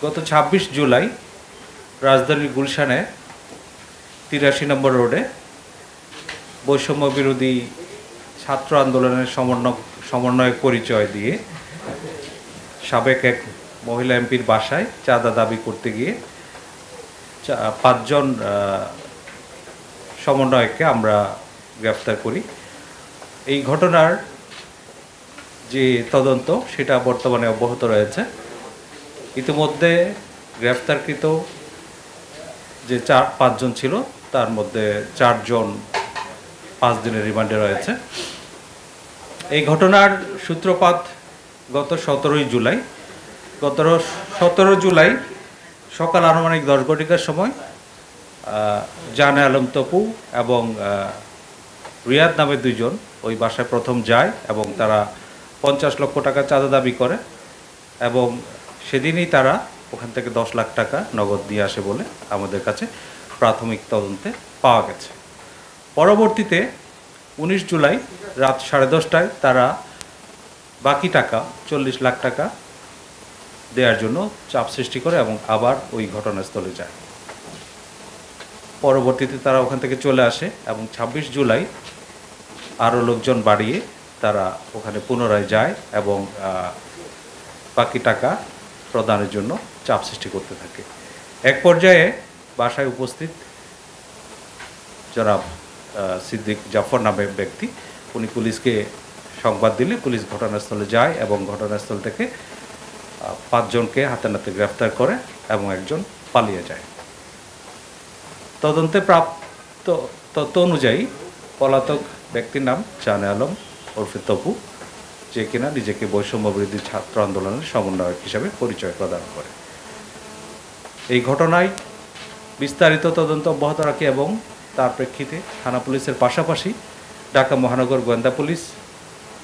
গত ২৬ জুলাই রাজধানীর গুলশানে ৮৩ নম্বর রোডে বৈষম্য বিরোধী ছাত্র আন্দোলনের সমন্বয়ক পরিচয় দিয়ে সাবেক এক মহিলা এমপির বাসায় চাঁদা দাবি করতে গিয়ে ৫ জন সমন্বয়ককে আমরা গ্রেফতার করি। এই ঘটনার যে তদন্ত সেটা বর্তমানে অব্যাহত রয়েছে। ইতিমধ্যে গ্রেফতারকৃত যে ৫ জন ছিল তার মধ্যে ৪ জন ৫ দিনের রিমান্ডে রয়েছে। এই ঘটনার সূত্রপাত গত ১৭ জুলাই সকাল আনুমানিক ১০ ঘটিকার সময় জানে আলম তপু এবং রিয়াদ নামে ২ জন ওই বাসায় প্রথম যায় এবং তারা ৫০ লক্ষ টাকা চাঁদা দাবি করে এবং সেদিনই তারা ওখান থেকে ১০ লাখ টাকা নগদ দিয়ে আসে বলে আমাদের কাছে প্রাথমিক তদন্তে পাওয়া গেছে। পরবর্তীতে ১৯ জুলাই রাত ১০:৩০টায় তারা বাকি টাকা ৪০ লাখ টাকা দেওয়ার জন্য চাপ সৃষ্টি করে এবং আবার ওই ঘটনাস্থলে যায়। পরবর্তীতে তারা ওখান থেকে চলে আসে এবং ২৬ জুলাই আরও লোকজন বাড়িয়ে তারা ওখানে পুনরায় যায় এবং বাকি টাকা প্রদানের জন্য চাপ সৃষ্টি করতে থাকে। এক পর্যায়ে বাসায় উপস্থিত জনাব সিদ্দিক জাফর নামের ব্যক্তি উনি পুলিশকে সংবাদ দিলে পুলিশ ঘটনাস্থলে যায় এবং ঘটনাস্থল থেকে ৫ জনকে হাতে নাতে গ্রেফতার করে এবং একজন পালিয়ে যায়। তদন্তে প্রাপ্ত তথ্য অনুযায়ী পলাতক ব্যক্তির নাম জানে আলম ওরফে তপু, যে কিনা নিজেকে বৈষম্য বিরোধী ছাত্র আন্দোলনের সমন্বয়ক হিসাবে পরিচয় প্রদান করে। এই ঘটনায় বিস্তারিত তদন্ত অব্যাহত রাখে এবং তার প্রেক্ষিতে থানা পুলিশের পাশাপাশি ঢাকা মহানগর গোয়েন্দা পুলিশ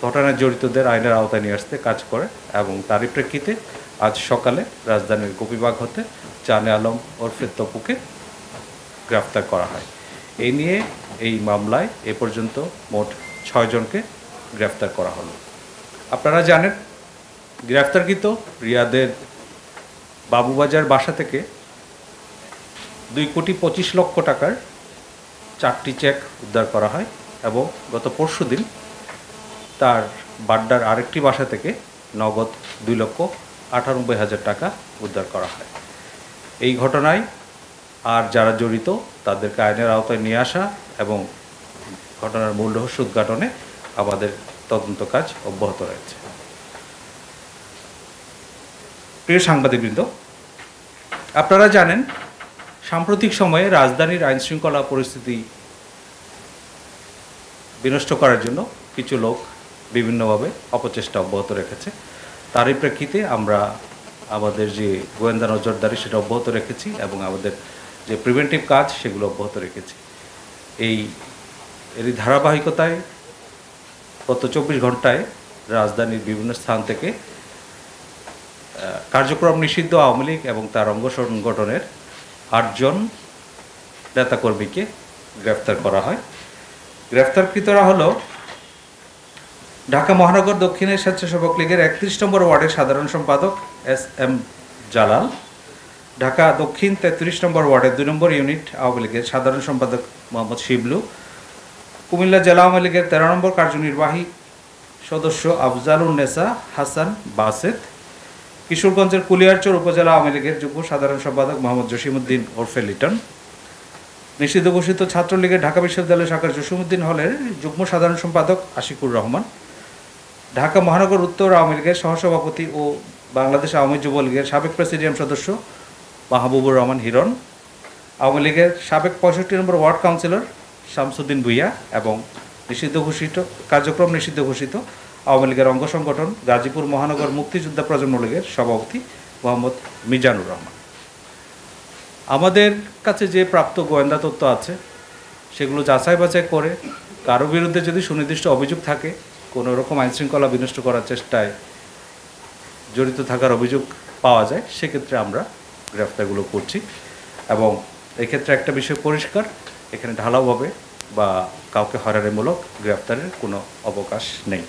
ঘটনায় জড়িতদের আইনের আওতায় নিয়ে আসতে কাজ করে এবং তারই প্রেক্ষিতে আজ সকালে রাজধানীর গোপীবাগ হতে জানে আলম ওরফে তপুকে গ্রেফতার করা হয়। এই নিয়ে এই মামলায় এ পর্যন্ত মোট ৬ জনকে গ্রেফতার করা হলো। আপনারা জানেন গ্রেফতারকৃত রিয়াদের বাবুবাজার বাসা থেকে ২,২৫,০০,০০০ টাকার ৪টি চেক উদ্ধার করা হয় এবং গত পরশুদিন তার বাড্ডার আরেকটি বাসা থেকে নগদ ২,৯৮,০০০ টাকা উদ্ধার করা হয়। এই ঘটনায় আর যারা জড়িত তাদেরকে আইনের আওতায় নিয়ে আসা এবং ঘটনার মূল রহস্য উদ্ঘাটনে আমাদের তদন্ত কাজ অব্যাহত রয়েছে। প্রিয় সাংবাদিকবৃন্দ, আপনারা জানেন সাম্প্রতিক সময়ে রাজধানীর আইনশৃঙ্খলা পরিস্থিতি বিনষ্ট করার জন্য কিছু লোক বিভিন্নভাবে অপচেষ্টা অব্যাহত রেখেছে। তারই প্রেক্ষিতে আমরা আমাদের যে গোয়েন্দা নজরদারি সেটা অব্যাহত রেখেছি এবং আমাদের যে প্রিভেন্টিভ কাজ সেগুলো অব্যাহত রেখেছি। এরই ধারাবাহিকতায় গত ২৪ ঘন্টায় রাজধানীর বিভিন্ন স্থান থেকে কার্যক্রম নিষিদ্ধ আওয়ামী লীগ এবং তার অঙ্গ সংগঠনের ৮ জন নেতাকর্মীকে গ্রেফতার করা হয়। গ্রেফতারকৃতরা হলো ঢাকা মহানগর দক্ষিণের স্বেচ্ছাসেবক লীগের ৩১ নম্বর ওয়ার্ডের সাধারণ সম্পাদক এস.এম. জালাল, ঢাকা দক্ষিণ ৩৩ নম্বর ওয়ার্ডের ২ নম্বর ইউনিট আওয়ামী লীগের সাধারণ সম্পাদক মোহাম্মদ শিবলু, কুমিল্লা জেলা আওয়ামী লীগের ১৩ নম্বর কার্যনির্বাহী সদস্য আফজালুন্নেসা হাসান বাসেত, কিশোরগঞ্জের কুলিয়ারচর উপজেলা আওয়ামী লীগের যুগ্ম সাধারণ সম্পাদক মোহাম্মদ জসিমউদ্দিন ওরফে লিটন, নিষিদ্ধ ঘোষিত ছাত্রলীগের ঢাকা বিশ্ববিদ্যালয় শাখার জসিমউদ্দিন হলের যুগ্ম সাধারণ সম্পাদক আশিকুর রহমান, ঢাকা মহানগর উত্তর আওয়ামী লীগের সহসভাপতি ও বাংলাদেশ আওয়ামী যুবলীগের সাবেক প্রেসিডিয়াম সদস্য মাহবুবুর রহমান হিরণ, আওয়ামী লীগের সাবেক ৬৫ নম্বর ওয়ার্ড কাউন্সিলর শামসুদ্দিন ভুইয়া এবং কার্যক্রম নিষিদ্ধ ঘোষিত আওয়ামী লীগের অঙ্গ সংগঠন গাজীপুর মহানগর মুক্তিযোদ্ধা প্রজন্ম লীগের সভাপতি মোহাম্মদ মিজানুর রহমান। আমাদের কাছে যে প্রাপ্ত গোয়েন্দা তথ্য আছে সেগুলো যাচাই বাছাই করে কারো বিরুদ্ধে যদি সুনির্দিষ্ট অভিযোগ থাকে, কোনো রকম আইনশৃঙ্খলা বিনষ্ট করার চেষ্টায় জড়িত থাকার অভিযোগ পাওয়া যায়, সেক্ষেত্রে আমরা গ্রেফতারগুলো করছি এবং এক্ষেত্রে একটা বিষয় পরিষ্কার, এখানে ঢালাওভাবে বা কাউকে হয়রানিমূলক গ্রেফতারের কোনো অবকাশ নেই।